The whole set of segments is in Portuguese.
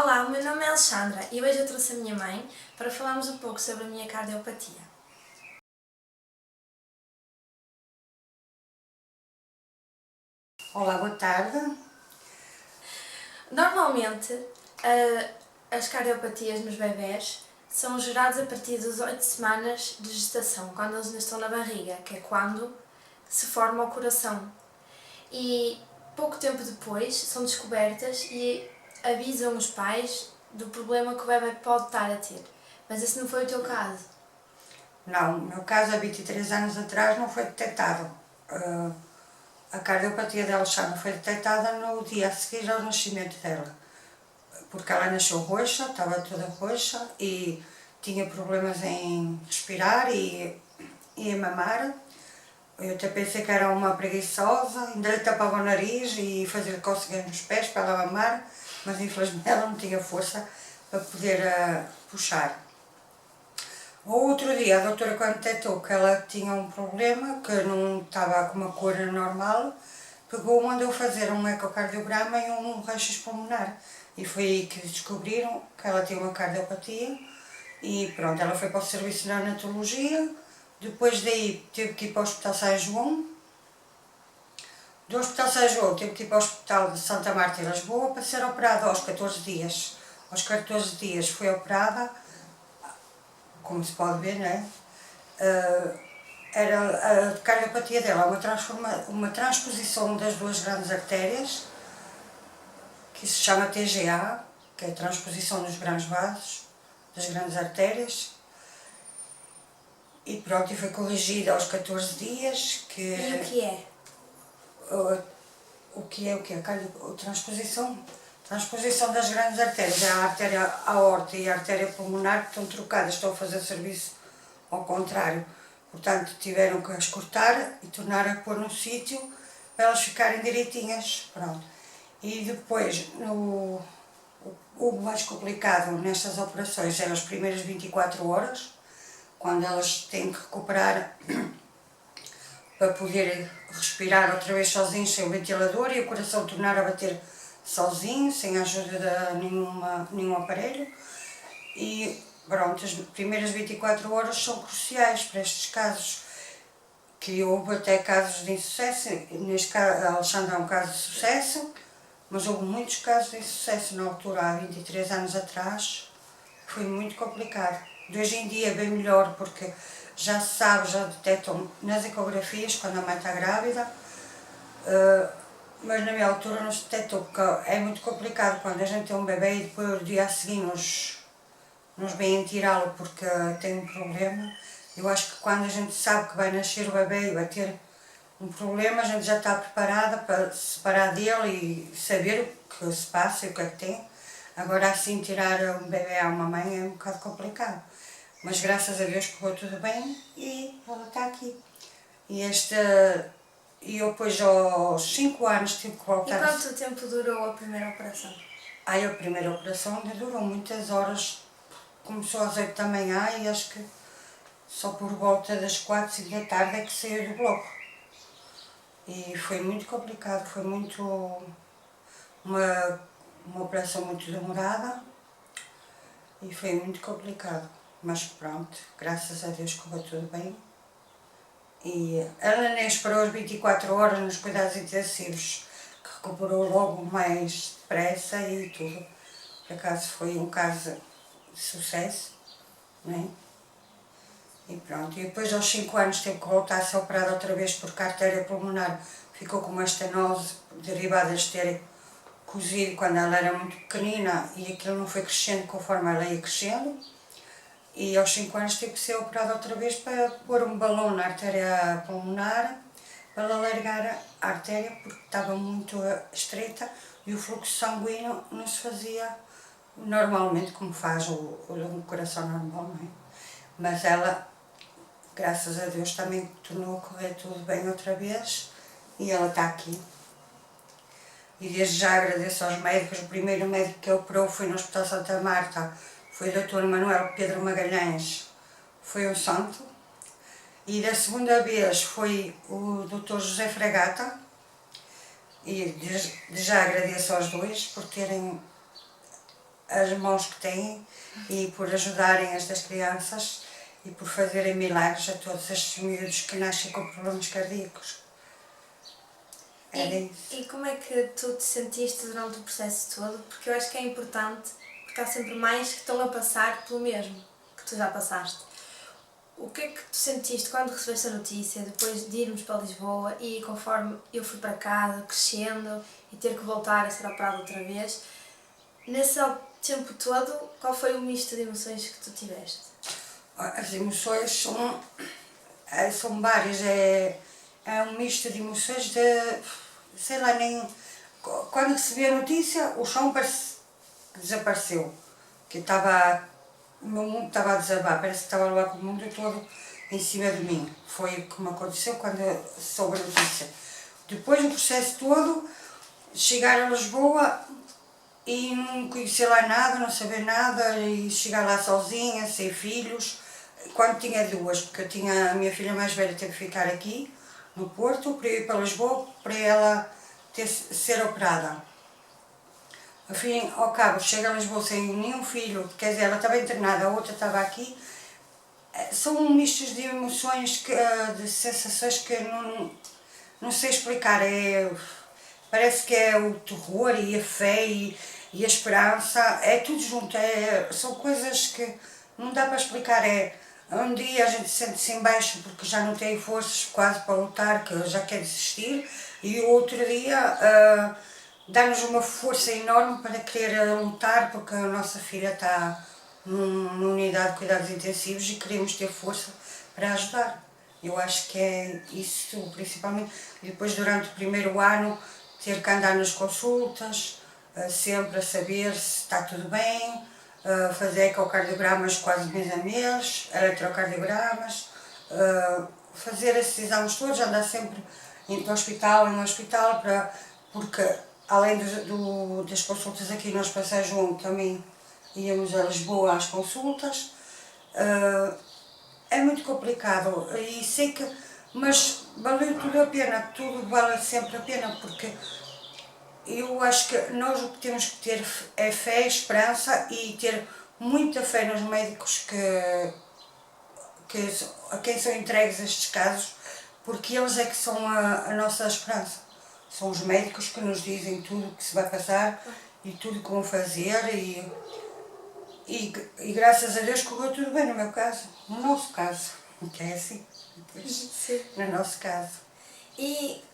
Olá, o meu nome é Alexandra e hoje eu trouxe a minha mãe para falarmos um pouco sobre a minha cardiopatia. Olá, boa tarde. Normalmente, as cardiopatias nos bebés são geradas a partir das 8 semanas de gestação, quando eles ainda estão na barriga, que é quando se forma o coração. E pouco tempo depois são descobertas e avisam os pais do problema que o bebê pode estar a ter. Mas esse não foi o teu caso. Não, no meu caso, há 23 anos atrás, não foi detectado. A cardiopatia de Alexandra foi detectada no dia a seguir ao nascimento dela, porque ela nasceu roxa, estava toda roxa e tinha problemas em respirar e em mamar. Eu até pensei que era uma preguiçosa, ainda lhe tapava o nariz e fazia cócegas nos pés para ela mamar, mas infelizmente ela não tinha força para poder puxar. O outro dia a doutora, quando detectou que ela tinha um problema, que não estava com uma cor normal, pegou, mandou fazer um ecocardiograma e um raio-x pulmonar. E foi aí que descobriram que ela tinha uma cardiopatia e pronto, ela foi para o serviço de neonatologia, depois daí teve que ir para o Hospital São João, do Hospital São João teve que ir para o Hospital de Santa Marta em Lisboa para ser operada aos 14 dias. Aos 14 dias foi operada, como se pode ver, não é? Era a cardiopatia dela, uma transposição das duas grandes artérias, que se chama TGA, que é a transposição dos grandes vasos, das grandes artérias. E pronto, e foi corrigida aos 14 dias. E o que é? O que é o que é? A transposição? Transposição das grandes artérias. A artéria aorta e a artéria pulmonar que estão trocadas, estão a fazer serviço ao contrário. Portanto, tiveram que as cortar e tornar a pôr no sítio para elas ficarem direitinhas. Pronto. E depois, o mais complicado nestas operações eram as primeiras 24 horas, quando elas têm que recuperar para poder respirar outra vez sozinhos sem o ventilador e o coração tornar a bater sozinho, sem a ajuda de nenhum aparelho. E pronto, as primeiras 24 horas são cruciais para estes casos, que houve até casos de insucesso. Neste caso, a Alexandra é um caso de sucesso, mas houve muitos casos de insucesso na altura, há 23 anos atrás. Foi muito complicado. De hoje em dia é bem melhor, porque já se sabe, já detectam nas ecografias quando a mãe está grávida, mas na minha altura não se detectou, porque é muito complicado quando a gente tem um bebê e depois o dia a seguir nos vêm tirá-lo porque tem um problema. Eu acho que quando a gente sabe que vai nascer o bebê e vai ter um problema, a gente já está preparada para se separar dele e saber o que se passa e o que é que tem. Agora assim tirar um bebê a uma mãe é um bocado complicado. Mas graças a Deus correu tudo bem e ela está aqui. E eu depois aos 5 anos tive que E voltar. quanto tempo durou a primeira operação? Aí a primeira operação ainda durou muitas horas. Começou às 8 da manhã e acho que só por volta das 4, 5 da tarde é que saiu do bloco. E foi muito complicado, foi muito uma operação muito demorada e foi muito complicado. Mas pronto, graças a Deus correu tudo bem. E ela nem esperou as 24 horas nos cuidados intensivos, que recuperou logo mais depressa e tudo. Por acaso foi um caso de sucesso, não é? E pronto, e depois aos 5 anos teve que voltar a ser operada outra vez porque a artéria pulmonar ficou com uma estenose derivada de ter cozido quando ela era muito pequenina e aquilo não foi crescendo conforme ela ia crescendo. E aos 5 anos teve que ser operada outra vez para pôr um balão na artéria pulmonar para alargar a artéria porque estava muito estreita e o fluxo sanguíneo não se fazia normalmente como faz o coração normal, não é? Mas ela, graças a Deus, também tornou a correr tudo bem outra vez e ela está aqui. E desde já agradeço aos médicos. O primeiro médico que operou foi no Hospital Santa Marta, foi o Dr. Manuel Pedro Magalhães, foi um santo. E da segunda vez foi o Dr. José Fragata, e desde já agradeço aos dois por terem as mãos que têm e por ajudarem estas crianças e por fazerem milagres a todos estes miúdos que nascem com problemas cardíacos. E como é que tu te sentiste durante o processo todo? Porque eu acho que é importante, porque há sempre mais que estão a passar pelo mesmo que tu já passaste. O que é que tu sentiste quando recebeste a notícia, depois de irmos para Lisboa e conforme eu fui para casa, crescendo e ter que voltar a ser operada outra vez? Nesse tempo todo, qual foi o misto de emoções que tu tiveste? As emoções são várias, é um misto de emoções de, sei lá, nem... Quando recebi a notícia, o chão desapareceu, que o meu mundo estava a desabar, parece que estava a levar com o mundo todo em cima de mim. Foi o que me aconteceu quando soube a notícia. Depois do processo todo, chegar a Lisboa e não conhecer lá nada, não saber nada, e chegar lá sozinha, sem filhos, quando tinha duas, porque eu tinha a minha filha mais velha, teve que ficar aqui, no Porto, para ir para Lisboa, para ela ser operada. Ao fim e ao cabo, chega a Lisboa sem nenhum filho, quer dizer, ela estava internada, a outra estava aqui. São mistos de emoções, de sensações que não sei explicar. Parece que é o terror e a fé e a esperança, é tudo junto. São coisas que não dá para explicar. Um dia a gente sente-se em baixo porque já não tem forças quase para lutar, que já quer desistir, e o outro dia dá-nos uma força enorme para querer lutar, porque a nossa filha está numa unidade de cuidados intensivos e queremos ter força para ajudar. Eu acho que é isso principalmente. E depois, durante o primeiro ano, ter que andar nas consultas, sempre a saber se está tudo bem, fazer ecocardiogramas quase mês a mês, eletrocardiogramas, fazer esses exames todos, andar sempre de hospital em hospital, porque além das consultas aqui no Hospital João, também íamos a Lisboa às consultas. É muito complicado e sei que, mas valeu tudo a pena, tudo vale sempre a pena, porque eu acho que nós o que temos que ter é fé, esperança e ter muita fé nos médicos a quem são entregues estes casos, porque eles é que são a nossa esperança. São os médicos que nos dizem tudo o que se vai passar e tudo o que vão fazer e graças a Deus correu tudo bem no meu caso, no nosso caso, que é assim, Sim. no nosso caso. E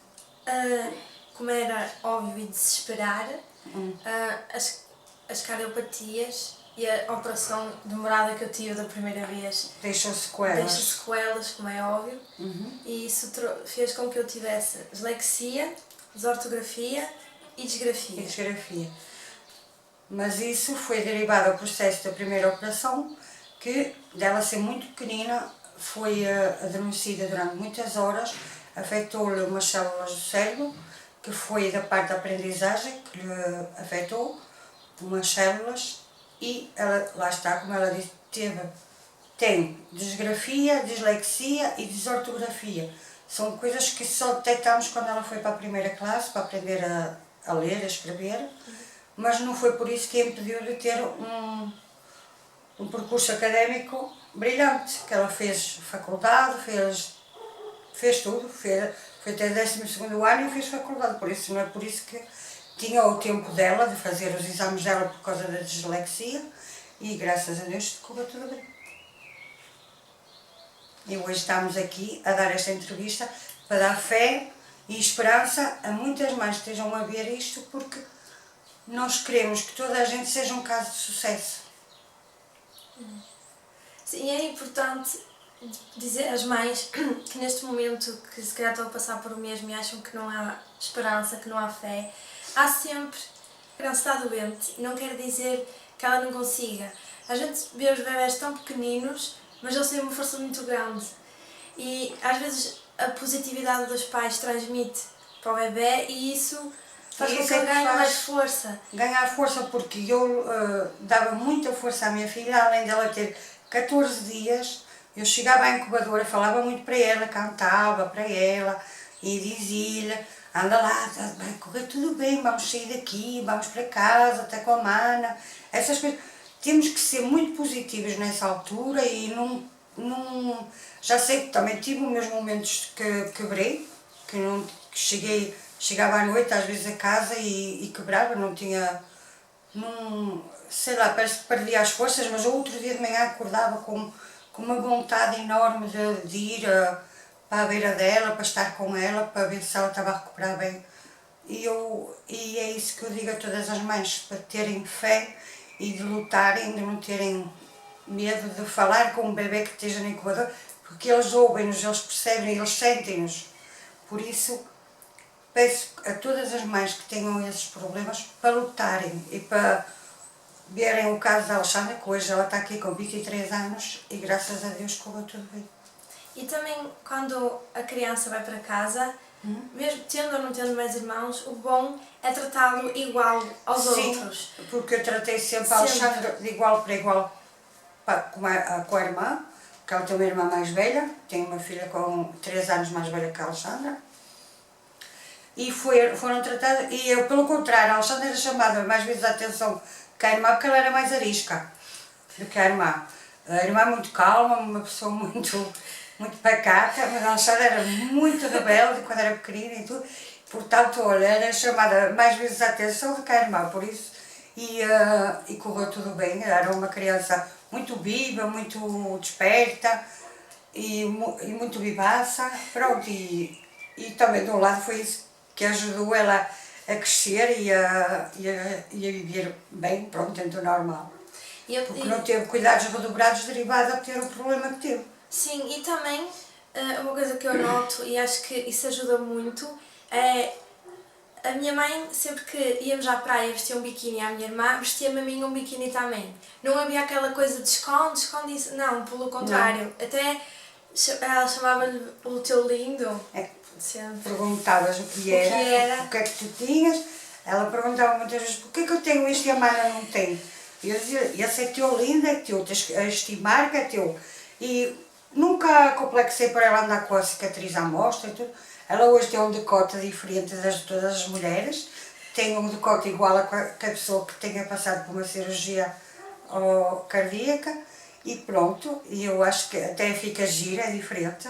como era óbvio e de se esperar, as cardiopatias e a operação demorada que eu tive da primeira vez Deixou sequelas, como é óbvio, e isso fez com que eu tivesse dislexia, desortografia e disgrafia. Mas isso foi derivado ao processo da primeira operação, que dela ser muito pequenina, foi adormecida durante muitas horas, afetou-lhe umas células do cérebro, que foi da parte da aprendizagem que lhe afetou, umas células, e ela, lá está, como ela disse, tem disgrafia, dislexia e desortografia. São coisas que só detectámos quando ela foi para a primeira classe, para aprender a ler, a escrever, mas não foi por isso que a impediu de ter um percurso académico brilhante, que ela fez faculdade, fez tudo, foi até o 12º ano e fez faculdade, por isso não é por isso que tinha o tempo dela de fazer os exames dela por causa da dislexia e graças a Deus correu tudo bem. E hoje estamos aqui a dar esta entrevista para dar fé e esperança a muitas mães que estejam a ver isto, porque nós queremos que toda a gente seja um caso de sucesso. Sim, é importante dizer às mães que neste momento que se calhar estão a passar por o mesmo e acham que não há esperança, que não há fé, há sempre. A criança está doente e não quer dizer que ela não consiga. A gente vê os bebés tão pequeninos, mas eles têm uma força muito grande. E às vezes a positividade dos pais transmite para o bebé e isso faz com que ele ganhe mais força. Ganhar força, porque eu dava muita força à minha filha, além dela ter 14 dias, eu chegava à incubadora, falava muito para ela, cantava para ela e dizia-lhe, anda lá, vai correr tudo bem, vamos sair daqui, vamos para casa, até com a mana, essas coisas. Temos que ser muito positivos nessa altura e já sei que também tive os meus momentos que quebrei, que chegava à noite às vezes a casa e quebrava, não tinha, sei lá, parece que perdia as forças, mas outro dia de manhã acordava com uma vontade enorme de ir para a beira dela, para estar com ela, para ver se ela estava a recuperar bem. E é isso que eu digo a todas as mães, para terem fé e de lutarem, de não terem medo de falar com um bebê que esteja no incubador, porque eles ouvem-nos, eles percebem, eles sentem-nos. Por isso, peço a todas as mães que tenham esses problemas para lutarem e para verem o caso da Alexandra, que hoje ela está aqui com 23 anos e graças a Deus correu tudo bem. E também quando a criança vai para casa, mesmo tendo ou não tendo mais irmãos, o bom é tratá-lo igual aos outros. Sim, porque eu tratei sempre a Alexandra de igual para igual com a irmã, que ela tem uma irmã mais velha, tem uma filha com 3 anos mais velha que a Alexandra. E foram tratadas, e eu, pelo contrário, a Alexandra era chamada mais vezes a atenção que a irmã, porque ela era mais arisca do que a irmã. A irmã é muito calma, uma pessoa muito pacata, mas a Alexandra era muito rebelde quando era pequenina e tudo. Portanto, olha, era chamada mais vezes a atenção do que a irmã, por isso, e correu tudo bem. Era uma criança muito viva, muito desperta e muito vivaça, pronto, e também de um lado foi isso que ajudou ela a crescer e a viver bem, pronto, dentro do normal. Porque não teve cuidados redobrados derivados a ter o problema que teve. Sim, e também uma coisa que eu noto, e acho que isso ajuda muito, é a minha mãe, sempre que íamos à praia vestia um biquíni à minha irmã, vestia-me a mim um biquíni também. Não havia aquela coisa de esconde isso, não, pelo contrário. Não. Até ela chamava-lhe o teu lindo. Perguntavas o que era, o que é que tu tinhas. Ela perguntava muitas vezes, porquê que eu tenho isto e a Mana não tem? E eu dizia, esse é teu lindo, é teu, tens que estimar que é teu. E nunca complexei para ela andar com a cicatriz à mostra e tudo. Ela hoje tem um decote diferente de todas as mulheres, tem um decote igual a que a pessoa que tenha passado por uma cirurgia cardíaca e pronto, e eu acho que até fica gira, é diferente.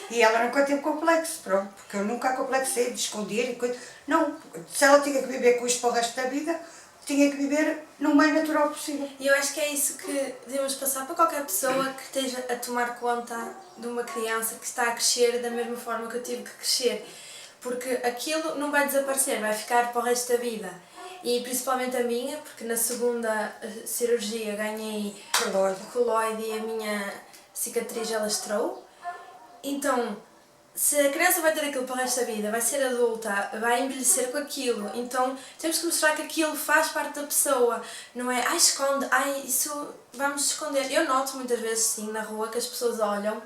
E ela nunca teve complexo, pronto, porque eu nunca a complexei de esconder e coisa. Não, se ela tinha que viver com isto para o resto da vida, tinha que viver no mais natural possível. E eu acho que é isso que devemos passar para qualquer pessoa que esteja a tomar conta de uma criança que está a crescer da mesma forma que eu tive que crescer. Porque aquilo não vai desaparecer, vai ficar para o resto da vida. E principalmente a minha, porque na segunda cirurgia ganhei coloide e a minha cicatriz alastrou. Então, se a criança vai ter aquilo para o resto da vida, vai ser adulta, vai envelhecer com aquilo, então temos que mostrar que aquilo faz parte da pessoa, não é, esconde, isso vamos esconder. Eu noto muitas vezes sim na rua que as pessoas olham,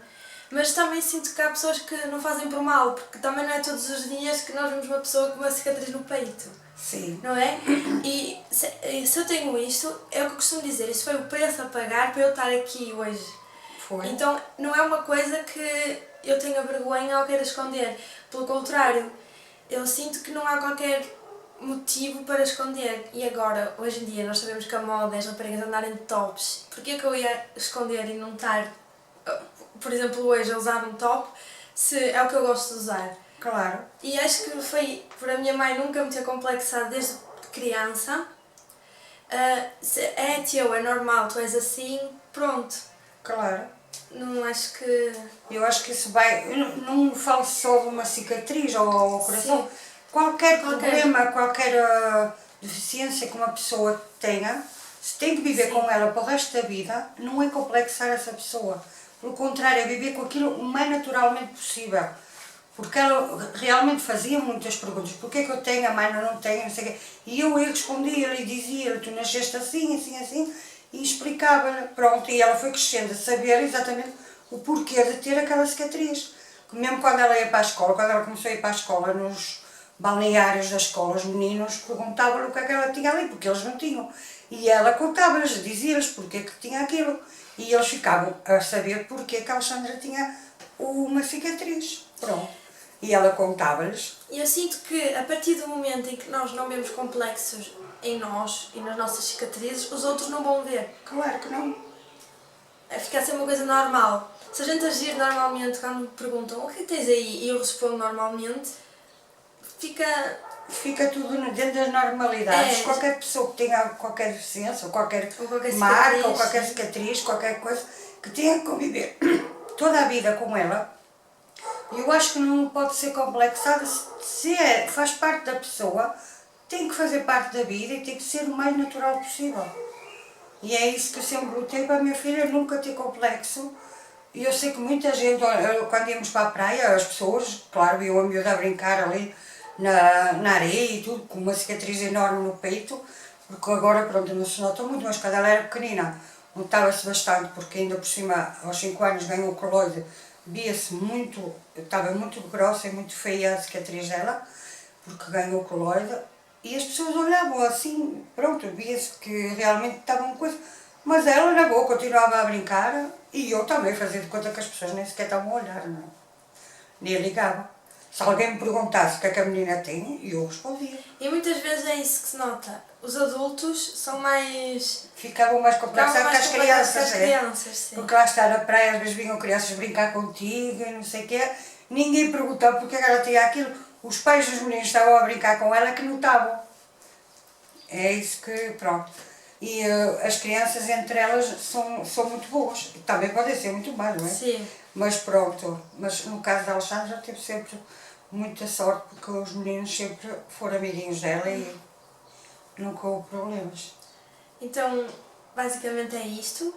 mas também sinto que há pessoas que não fazem por mal, porque também não é todos os dias que nós vemos uma pessoa com uma cicatriz no peito. Sim. Não é? E se eu tenho isto, é o que eu costumo dizer, isto foi o preço a pagar para eu estar aqui hoje. Foi. Então não é uma coisa que eu tenha vergonha ou queira esconder. Pelo contrário, eu sinto que não há qualquer motivo para esconder. E agora, hoje em dia, nós sabemos que a moda é as raparigas andarem de tops. Porquê que eu ia esconder e não estar, por exemplo, hoje a usar um top, se é o que eu gosto de usar? Claro. E acho que foi por a minha mãe nunca me ter complexado desde criança. É teu, é normal, tu és assim, pronto. Claro. Não acho que... Eu acho que isso vai... Eu não falo só de uma cicatriz ou ao coração. Sim. Qualquer problema, qualquer deficiência que uma pessoa tenha, se tem que viver com ela para o resto da vida, não é complexar essa pessoa. Pelo contrário, é viver com aquilo o mais naturalmente possível. Porque ela realmente fazia muitas perguntas. Porquê é que eu tenho, a mãe não tenho, não sei o quê. E eu respondia-lhe e dizia-lhe, tu nasceste assim, assim, assim, e explicava-lhe, pronto, e ela foi crescendo a saber exatamente o porquê de ter aquela cicatriz. Mesmo quando ela ia para a escola, quando ela começou a ir para a escola, nos balneários da escola, os meninos perguntavam-lhe o que é que ela tinha ali, porque eles não tinham. E ela contava-lhes, dizia-lhes porquê que tinha aquilo. E eles ficavam a saber porquê que a Alexandra tinha uma cicatriz. Pronto. E ela contava-lhes. E eu sinto que a partir do momento em que nós não vemos complexos em nós e nas nossas cicatrizes, os outros não vão ver. Claro que não. Fica a ser uma coisa normal. Se a gente agir normalmente, quando me perguntam o que tens aí e eu respondo normalmente, fica tudo dentro das normalidades. É. Qualquer pessoa que tenha qualquer deficiência, ou qualquer qualquer marca, cicatriz, ou qualquer cicatriz, qualquer coisa, que tenha que conviver toda a vida com ela, eu acho que não pode ser complexada. Se faz parte da pessoa, tem que fazer parte da vida e tem que ser o mais natural possível. E é isso que eu sempre lutei para a minha filha nunca ter complexo. E eu sei que muita gente, quando íamos para a praia, as pessoas, claro, viam a miúda a brincar ali na areia e tudo, com uma cicatriz enorme no peito, porque agora, pronto, não se nota muito, mas quando ela era pequenina, notava-se bastante, porque ainda por cima, aos 5 anos, ganhou o coloide, via-se muito, estava muito grossa e muito feia a cicatriz dela, porque ganhou o coloide, e as pessoas olhavam assim, pronto, via-se que realmente estava uma coisa, mas ela, na boa, continuava a brincar, e eu também fazia de conta que as pessoas nem sequer estavam a olhar, não? Nem ligavam. Se alguém me perguntasse o que é que a menina tem, eu respondia. E muitas vezes é isso que se nota. Os adultos são mais... Ficavam mais complexados que as crianças, sim. Porque lá está na praia, às vezes vinham crianças brincar contigo e não sei o quê. Ninguém perguntava porque ela tinha aquilo. Os pais dos meninos estavam a brincar com ela que notavam. É isso que, pronto. E as crianças entre elas são muito boas. Também podem ser muito más, não é? Sim. Mas pronto, mas no caso da Alexandra teve sempre muita sorte porque os meninos sempre foram amiguinhos dela e nunca houve problemas. Então, basicamente é isto.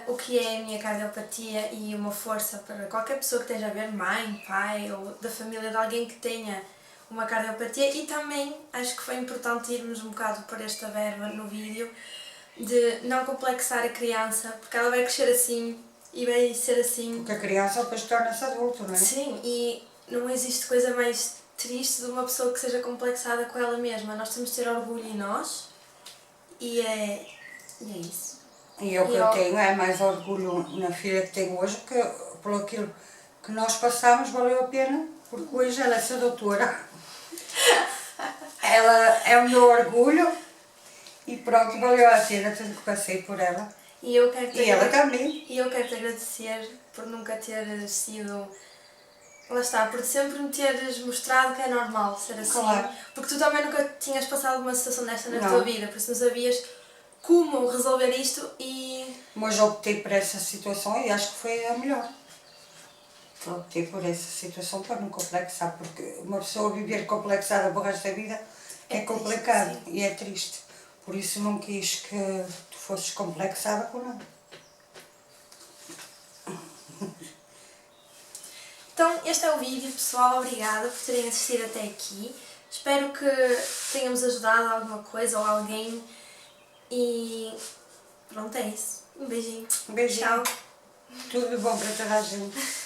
O que é a minha cardiopatia e uma força para qualquer pessoa que esteja a ver, mãe, pai ou da família de alguém que tenha uma cardiopatia. E também acho que foi importante irmos um bocado por esta verba no vídeo de não complexar a criança, porque ela vai crescer assim e vai ser assim. Porque a criança depois torna-se adulto, não é? Sim, e não existe coisa mais triste de uma pessoa que seja complexada com ela mesma. Nós temos de ter orgulho em nós e é isso. E o que eu tenho é mais orgulho na filha que tenho hoje, que por aquilo que nós passamos valeu a pena, porque hoje ela é essa doutora. Ela é o meu orgulho e pronto, valeu a pena tudo que passei por ela. E eu quero ela também. E eu quero te agradecer por nunca teres sido... Lá está, por sempre me teres mostrado que é normal ser assim. Claro. Porque tu também nunca tinhas passado uma situação desta na tua vida, por isso não sabias como resolver isto e... Mas optei por essa situação e acho que foi a melhor. Optei por essa situação para não complexar, porque uma pessoa viver complexada para o resto da vida é complicado triste, e é triste. Por isso não quis que tu fosses complexada com nada. Então, este é o vídeo, pessoal. Obrigada por terem assistido até aqui. Espero que tenhamos ajudado a alguma coisa ou alguém. E pronto, é isso. Um beijinho. Um beijinho. Tchau. Tudo bom para toda a gente.